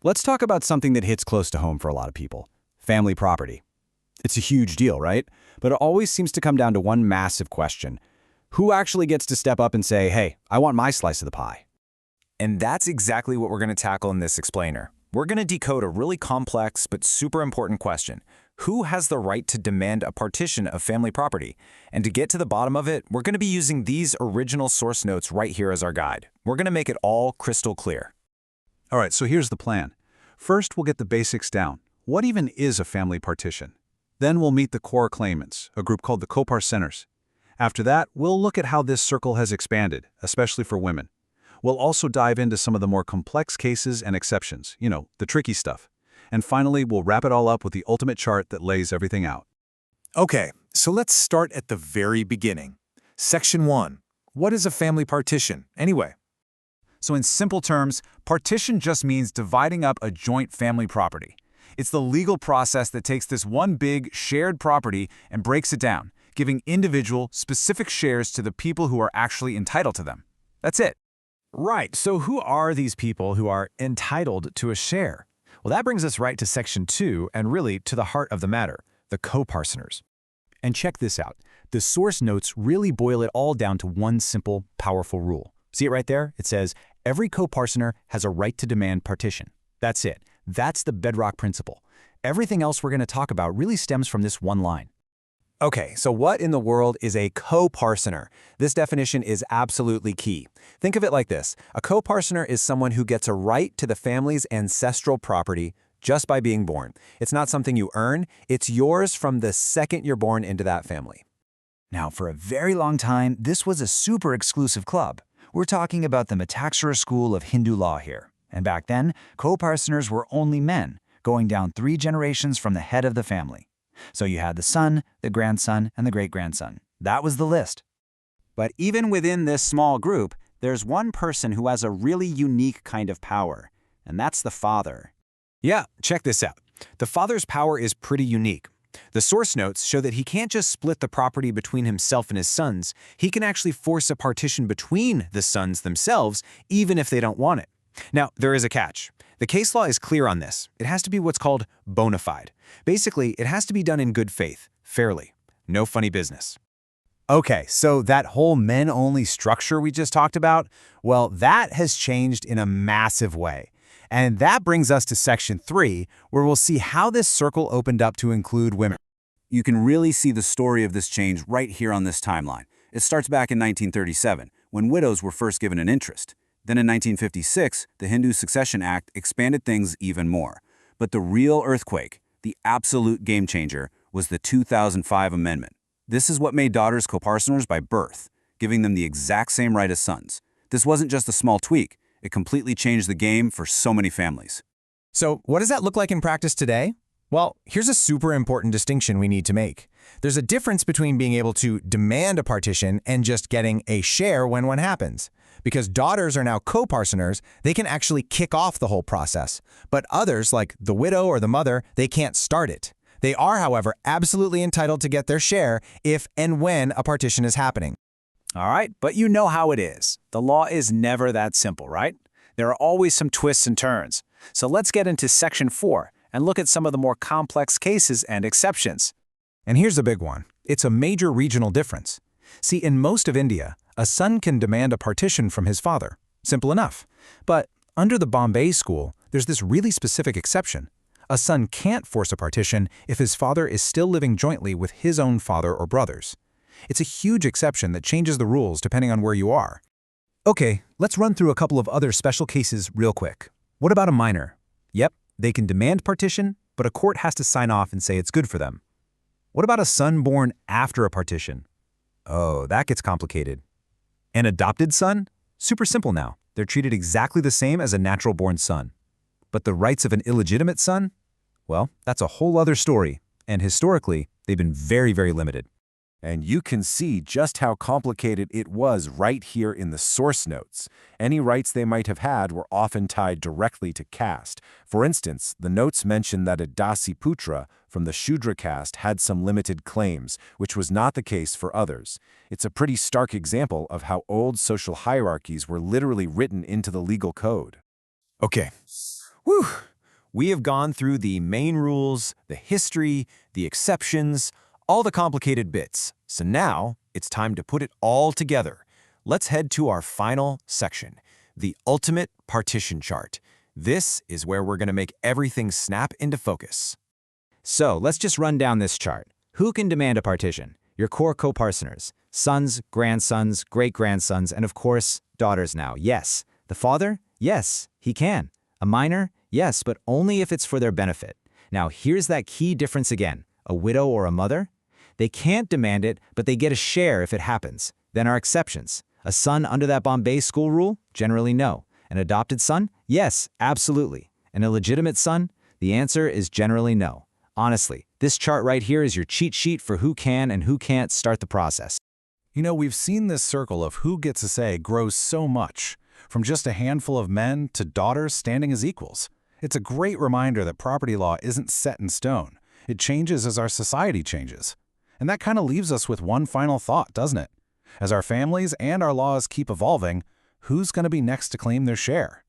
Let's talk about something that hits close to home for a lot of people: family property. It's a huge deal, right? But it always seems to come down to one massive question. Who actually gets to step up and say, hey, I want my slice of the pie? And that's exactly what we're going to tackle in this explainer. We're going to decode a really complex but super important question. Who has the right to demand a partition of family property? And to get to the bottom of it, we're going to be using these original source notes right here as our guide. We're going to make it all crystal clear. All right, so here's the plan. First, we'll get the basics down. What even is a family partition? Then we'll meet the core claimants, a group called the co-parceners. After that, we'll look at how this circle has expanded, especially for women. We'll also dive into some of the more complex cases and exceptions, the tricky stuff. And finally, we'll wrap it all up with the ultimate chart that lays everything out. Okay, so let's start at the very beginning. Section 1. What is a family partition, anyway? So in simple terms, partition just means dividing up a joint family property. It's the legal process that takes this one big, shared property and breaks it down, giving individual, specific shares to the people who are actually entitled to them. That's it. Right, so who are these people who are entitled to a share? Well, that brings us right to Section 2 and really to the heart of the matter, the co-parceners. And check this out. The source notes really boil it all down to one simple, powerful rule. See it right there? It says, every co-parcener has a right to demand partition. That's it. That's the bedrock principle. Everything else we're going to talk about really stems from this one line. Okay, so what in the world is a co-parcener? This definition is absolutely key. Think of it like this. A co-parcener is someone who gets a right to the family's ancestral property just by being born. It's not something you earn. It's yours from the second you're born into that family. Now, for a very long time, this was a super exclusive club. We're talking about the Mataxara school of Hindu law here. And back then, co-parceners were only men, going down 3 generations from the head of the family. So you had the son, the grandson, and the great-grandson. That was the list. But even within this small group, there's one person who has a really unique kind of power, and that's the father. Yeah, check this out. The father's power is pretty unique. The source notes show that he can't just split the property between himself and his sons. He can actually force a partition between the sons themselves, even if they don't want it. Now, there is a catch. The case law is clear on this. It has to be what's called bona fide. Basically, it has to be done in good faith, fairly. No funny business. Okay, so that whole men-only structure we just talked about, well, that has changed in a massive way. And that brings us to Section 3, where we'll see how this circle opened up to include women. You can really see the story of this change right here on this timeline. It starts back in 1937, when widows were first given an interest. Then in 1956, the Hindu Succession Act expanded things even more. But the real earthquake, the absolute game changer, was the 2005 amendment. This is what made daughters co-parceners by birth, giving them the exact same right as sons. This wasn't just a small tweak. It completely changed the game for so many families. So what does that look like in practice today? Well, here's a super important distinction we need to make. There's a difference between being able to demand a partition and just getting a share when one happens. Because daughters are now co-parceners, they can actually kick off the whole process. But others, like the widow or the mother, they can't start it. They are, however, absolutely entitled to get their share if and when a partition is happening. All right, but you know how it is. The law is never that simple, right? There are always some twists and turns. So let's get into Section 4 and look at some of the more complex cases and exceptions. And here's a big one. It's a major regional difference. See, in most of India, a son can demand a partition from his father. Simple enough. But under the Bombay school, there's this really specific exception. A son can't force a partition if his father is still living jointly with his own father or brothers. It's a huge exception that changes the rules depending on where you are. Okay, let's run through a couple of other special cases real quick. What about a minor? Yep, they can demand partition, but a court has to sign off and say it's good for them. What about a son born after a partition? Oh, that gets complicated. An adopted son? Super simple now. They're treated exactly the same as a natural-born son. But the rights of an illegitimate son? Well, that's a whole other story, and historically, they've been very, very limited. And you can see just how complicated it was right here in the source notes. Any rights they might have had were often tied directly to caste. For instance, the notes mention that a Dasi Putra from the Shudra caste had some limited claims, which was not the case for others. It's a pretty stark example of how old social hierarchies were literally written into the legal code. Okay. Whew. We have gone through the main rules, the history, the exceptions, all the complicated bits. So now it's time to put it all together. Let's head to our final section, the ultimate partition chart. This is where we're going to make everything snap into focus. So let's just run down this chart. Who can demand a partition? Your core co-parceners, sons, grandsons, great-grandsons, and of course, daughters now. Yes. The father? Yes, he can. A minor? Yes, but only if it's for their benefit. Now, here's that key difference again. A widow or a mother? They can't demand it, but they get a share if it happens. Then our exceptions. A son under that Bombay school rule? Generally no. An adopted son? Yes, absolutely. An illegitimate son? The answer is generally no. Honestly, this chart right here is your cheat sheet for who can and who can't start the process. You know, we've seen this circle of who gets a say grow so much, from just a handful of men to daughters standing as equals. It's a great reminder that property law isn't set in stone. It changes as our society changes. And that kind of leaves us with one final thought, doesn't it? As our families and our laws keep evolving, who's going to be next to claim their share?